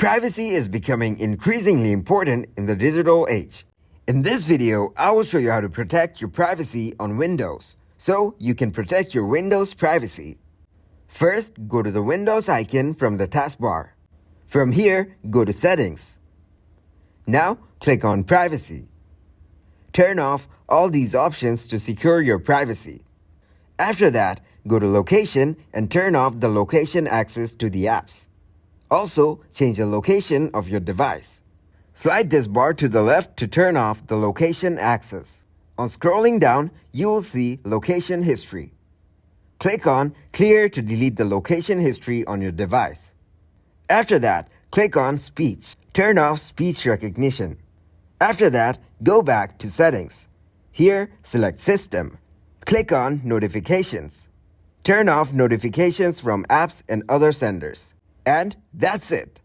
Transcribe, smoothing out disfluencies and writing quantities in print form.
Privacy is becoming increasingly important in the digital age. In this video, I will show you how to protect your privacy on Windows, so you can protect your Windows privacy. First, go to the Windows icon from the taskbar. From here, go to Settings. Now, click on Privacy. Turn off all these options to secure your privacy. After that, go to Location and turn off the location access to the apps. Also, change the location of your device. Slide this bar to the left to turn off the location access. On scrolling down, you will see Location History. Click on Clear to delete the location history on your device. After that, click on Speech. Turn off speech recognition. After that, go back to Settings. Here, select System. Click on Notifications. Turn off notifications from apps and other senders. And that's it.